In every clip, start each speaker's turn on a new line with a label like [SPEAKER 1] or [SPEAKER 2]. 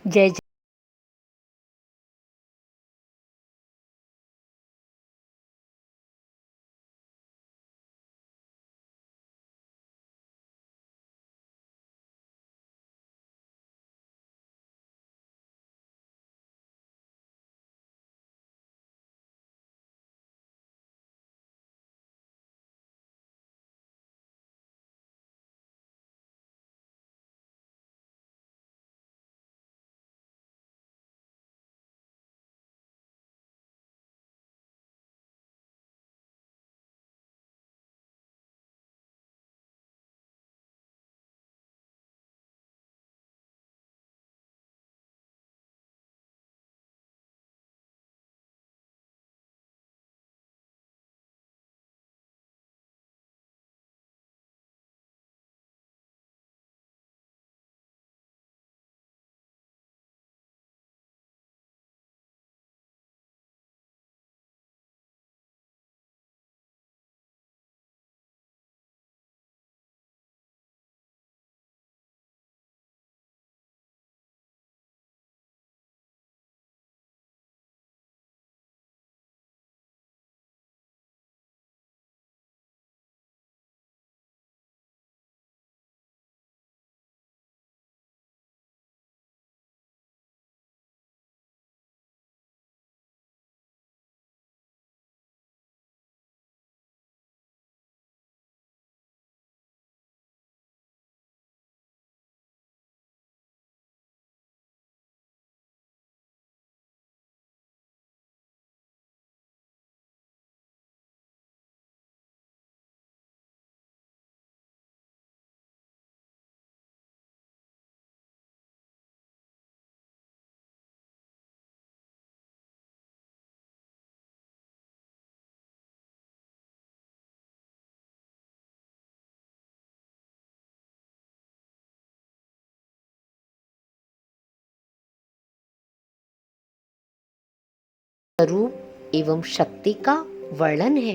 [SPEAKER 1] जय स्वरूप एवं शक्ति का वर्णन है।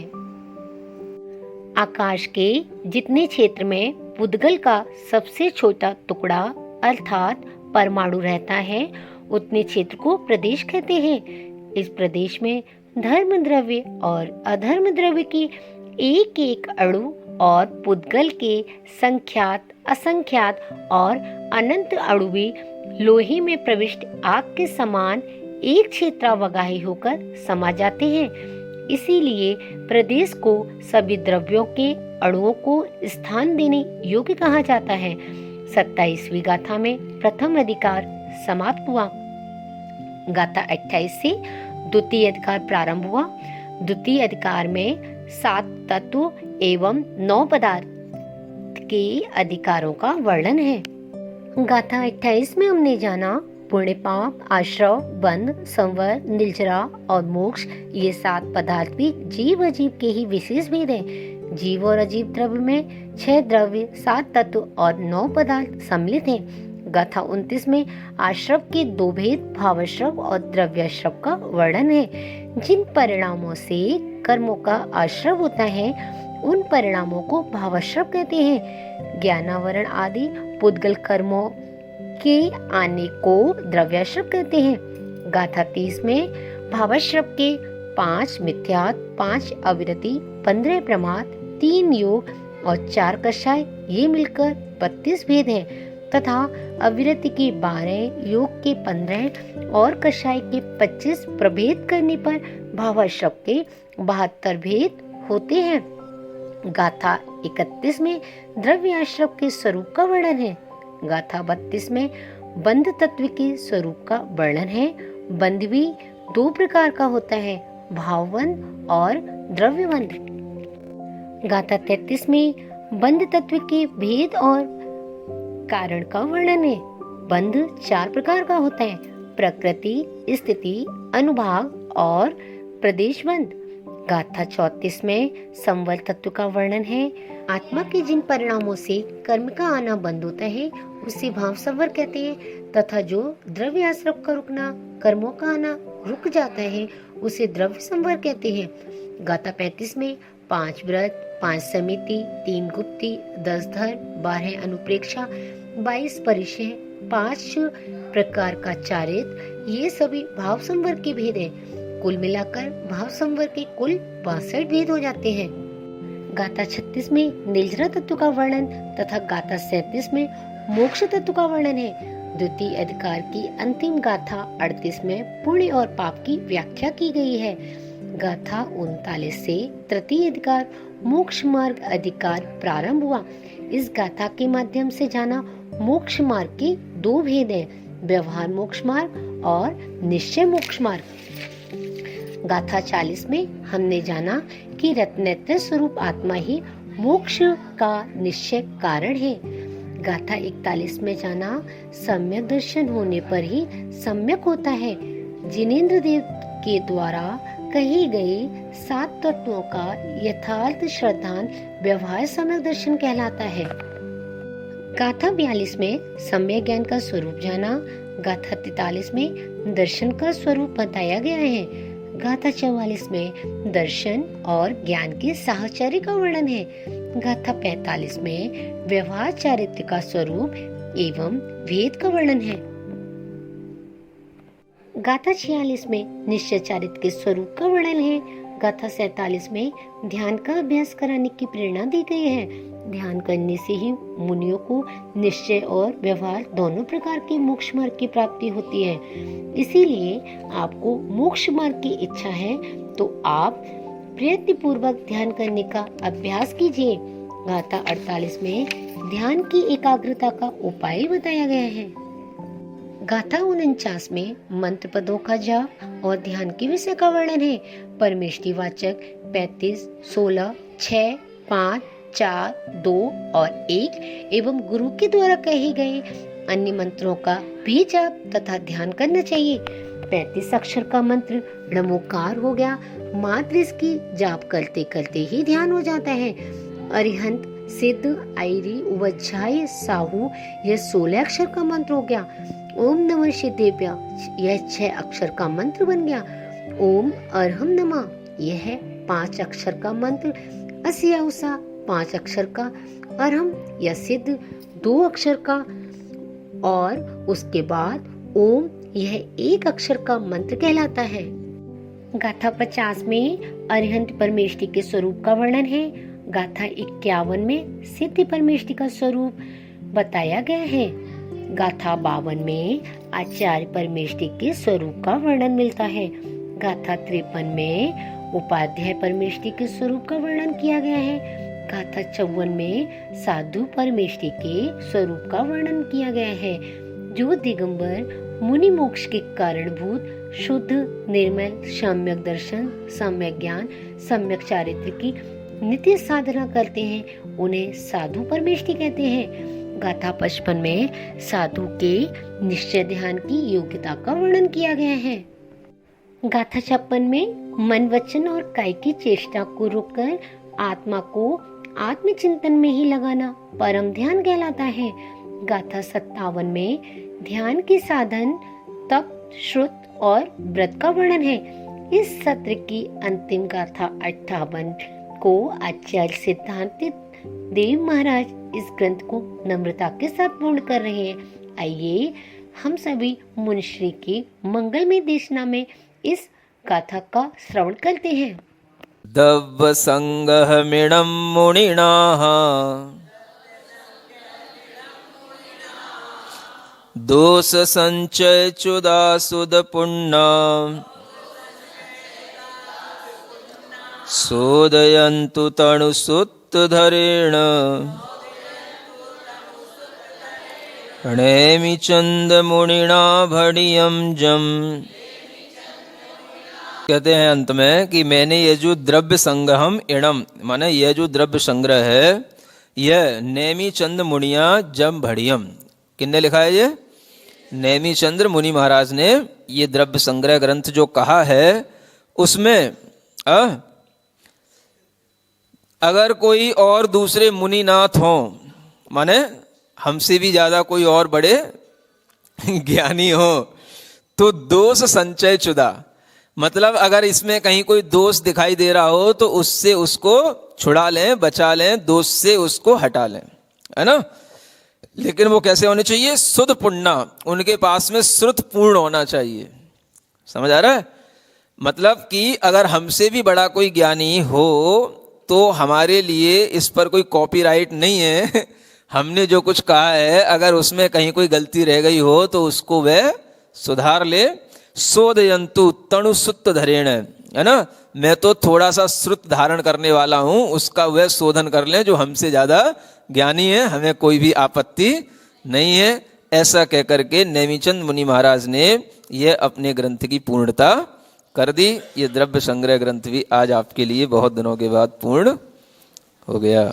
[SPEAKER 1] आकाश के जितने क्षेत्र में पुद्गल का सबसे छोटा टुकड़ा अर्थात परमाणु रहता है, उतने क्षेत्र को प्रदेश कहते हैं। इस प्रदेश में धर्म द्रव्य और अधर्म द्रव्य की एक एक अणु और पुद्गल के संख्यात, असंख्यात और अनंत अणु भी लोहे में प्रविष्ट आग के समान एक क्षेत्रावगाही होकर समा जाते हैं। इसीलिए प्रदेश को सभी द्रव्यों के अणुओं को स्थान देने योग्य कहा जाता है। 27वीं गाथा में प्रथम अधिकार समाप्त हुआ। गाथा 28 से द्वितीय अधिकार प्रारंभ हुआ। द्वितीय अधिकार में 7 तत्व एवं 9 पदार्थ के अधिकारों का वर्णन है। गाथा 28 में हमने जाना पुण्य, पाप, आश्रव, बंध, संवर, निर्जरा और मोक्ष, ये 7 पदार्थ भी जीव अजीव के ही विशेष भेद हैं। जीव और अजीव द्रव्य में 6 द्रव्य, 7 तत्व और 9 पदार्थ सम्मिलित हैं। गाथा 29 में आश्रव के 2 भेद, भावाश्रव और द्रव्याश्रव का वर्णन है। जिन परिणामों से कर्मों का आश्रव होता है, उन परिणामों को भावाश्रव कहते हैं। ज्ञानावरण आदि पुद्गल कर्मों के आने को द्रव्याश्रव कहते हैं। गाथा 30 में भावाश्रव के 5 मिथ्यात्व, 5 अविरति, 15 प्रमाद, 3 योग और 4 कषाय, ये मिलकर 32 भेद हैं तथा अविरति के 12, योग के 15 और कषाय के 25 प्रभेद करने पर भावाश्रव के 72 भेद होते हैं। गाथा 31 में द्रव्याश्रव के स्वरूप का वर्णन है। गाथा 32 में बंध तत्व के स्वरूप का वर्णन है। बंध भी 2 प्रकार का होता है, भावबंध और द्रव्यबंध। गाथा 33 में बंध तत्व के भेद और कारण का वर्णन है। बंध 4 प्रकार का होता है, प्रकृति, स्थिति, अनुभाग और प्रदेशबंध। गाथा 34 में संवर तत्व का वर्णन है। आत्मा के जिन परिणामों से कर्म का आना बंद होता है, उसे भाव संवर कहते हैं तथा जो द्रव्य आश्रव का रुकना, कर्मों का आना रुक जाता है, उसे द्रव्य संवर कहते हैं। गाथा 35 में 5 व्रत, 5 समिति, 3 गुप्ती, 10 धर्म, 12 अनुप्रेक्षा, 22 परिचय, 5 प्रकार का चारित्र, ये सभी भाव संवर्ग के भेद हैं। कुल मिलाकर भाव संवर्ग के कुल 62 भेद हो जाते हैं। गाथा 36 में निर्जरा तत्व का वर्णन तथा गाथा 37 में मोक्ष तत्व का वर्णन है। द्वितीय अधिकार की अंतिम गाथा 38 में पुण्य और पाप की व्याख्या की गई है। गाथा 39 से तृतीय अधिकार मोक्ष मार्ग अधिकार प्रारंभ हुआ। इस गाथा के माध्यम से जाना मोक्ष मार्ग के 2 भेद हैं, व्यवहार मोक्ष मार्ग और निश्चय मोक्ष मार्ग। गाथा 40 में हमने जाना कि रत्नेत्र स्वरूप आत्मा ही मोक्ष का निश्चय कारण है। गाथा 41 में जाना सम्यक दर्शन होने पर ही सम्यक होता है। जिनेंद्र देव के द्वारा कही गई 7 तत्वों का यथार्थ श्रद्धान व्यवहार सम्यक दर्शन कहलाता है। गाथा 42 में सम्यक ज्ञान का स्वरूप जाना। गाथा 43 में दर्शन का स्वरूप बताया गया है। गाथा 44 में दर्शन और ज्ञान के साहचर्य का वर्णन है। गाथा 45 में व्यवहार चारित्र का स्वरूप एवं भेद का वर्णन है। गाथा 46 में निश्चय चारित्र के स्वरूप का वर्णन है। गाथा 47 में ध्यान का अभ्यास कराने की प्रेरणा दी गई है। ध्यान करने से ही मुनियों को निश्चय और व्यवहार दोनों प्रकार के मोक्ष मार्ग की प्राप्ति होती है। इसीलिए आपको मोक्ष मार्ग की इच्छा है तो आप प्रयत्न पूर्वक ध्यान करने का अभ्यास कीजिए। गाथा 48 में ध्यान की एकाग्रता का उपाय बताया गया है। गाथा 49 में मंत्र पदों का जाप और ध्यान के विषय का वर्णन है। परमेष्टि वाचक 35, 16, 6, 5, 4, 2 और 1 एवं गुरु के द्वारा कहे गए अन्य मंत्रों का भी जाप तथा ध्यान करना चाहिए। 35 अक्षर का मंत्र नमोकार हो गया, मात्र इसकी जाप करते करते ही ध्यान हो जाता है। अरिहंत, सिद्ध, आयरी, उवज्झाय, साहू यह 16 अक्षर का मंत्र हो गया। ओम नमः शिदेव्या यह 6 अक्षर का मंत्र बन गया। ओम अरहम नमः यह 5 अक्षर का मंत्र। अस्याउसा 5 अक्षर का, अरहम या सिद्ध 2 अक्षर का और उसके बाद ओम यह 1 अक्षर का मंत्र कहलाता है। गाथा 50 में अरिहंत परमेष्टि के स्वरूप का वर्णन है। गाथा 51 में सिद्ध परमेष्टि का स्वरूप बताया गया है। गाथा 52 में आचार्य परमेष्टि के स्वरूप का वर्णन मिलता है। गाथा 53 में उपाध्याय परमेष्टि के स्वरूप का वर्णन किया गया है। गाथा 54 में साधु परमेष्टि के स्वरूप का वर्णन किया गया है, जो दिगंबर मुनि मोक्ष के कारणभूत शुद्ध निर्मल सम्यक दर्शन, सम्यक ज्ञान, सम्यक चारित्र की नित्य साधना करते हैं, उन्हें साधु परमेष्टि कहते हैं। गाथा 55 में साधु के निश्चय ध्यान की योग्यता का वर्णन किया गया है। गाथा 56 में मन, वचन और काय की चेष्टा को रोककर आत्मा को आत्मचिंतन में ही लगाना परम ध्यान कहलाता है। गाथा 57 में ध्यान के साधन तप, श्रुत और व्रत का वर्णन है। इस सत्र की अंतिम गाथा 58 को आचार्य सिद्धांत देव महाराज इस ग्रंथ को नम्रता के साथ पूर्ण कर रहे हैं। आइए हम सभी मुनिश्री की मंगलमय देशना में इस गाथा का श्रवण करते हैं।
[SPEAKER 2] दव्व संगहमिणं मुनिनाः दोष संचय च्युदासुद पुण्य सोदयन्तु तणुसुत्तधरेण नेमिचंद मुनिना भणियं जम। कहते हैं अंत में कि मैंने ये जो द्रव्य संग्रहम इणम माने यह जो द्रव्य संग्रह है यह नेमी चंद मुनिया जम भड़ियम, किसने लिखा है ये? नेमी चंद्र मुनि महाराज ने ये द्रव्य संग्रह ग्रंथ जो कहा है उसमें अगर कोई और दूसरे मुनिनाथ हों, माने हमसे भी ज्यादा कोई और बड़े ज्ञानी हो, तो दोष संचय चुदा, मतलब अगर इसमें कहीं कोई दोष दिखाई दे रहा हो तो उससे उसको छुड़ा लें, बचा लें, दोष से उसको हटा लें, है ना। लेकिन वो कैसे होने चाहिए? शुद्ध पुण्य, उनके पास में श्रुत पूर्ण होना चाहिए। समझ आ रहा है? मतलब कि अगर हमसे भी बड़ा कोई ज्ञानी हो तो हमारे लिए इस पर कोई कॉपीराइट नहीं है। हमने जो कुछ कहा है अगर उसमें कहीं कोई गलती रह गई हो तो उसको वह सुधार ले। शोधयंतु तणुसुत्त धरेण, है ना, मैं तो थोड़ा सा श्रुत धारण करने वाला हूं, उसका वह शोधन कर ले जो हमसे ज्यादा ज्ञानी है, हमें कोई भी आपत्ति नहीं है। ऐसा कहकर के नेमिचंद मुनि महाराज ने यह अपने ग्रंथ की पूर्णता कर दी। ये द्रव्य संग्रह ग्रंथ भी आज आपके लिए बहुत दिनों के बाद पूर्ण हो गया।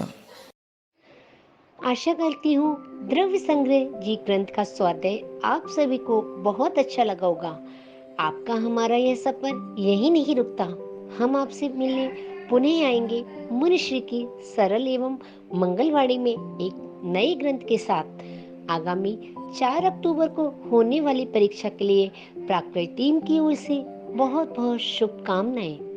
[SPEAKER 1] आशा करती हूँ द्रव्य संग्रह जी ग्रंथ का स्वाध्याय आप सभी को बहुत अच्छा लगा होगा। आपका हमारा यह सफर यही नहीं रुकता, हम आपसे मिलने पुनः आएंगे मुनिश्री की सरल एवं मंगलवाणी में एक नए ग्रंथ के साथ। आगामी 4 अक्टूबर को होने वाली परीक्षा के लिए प्राकृत टीम की ओर से बहुत बहुत शुभकामनाएं।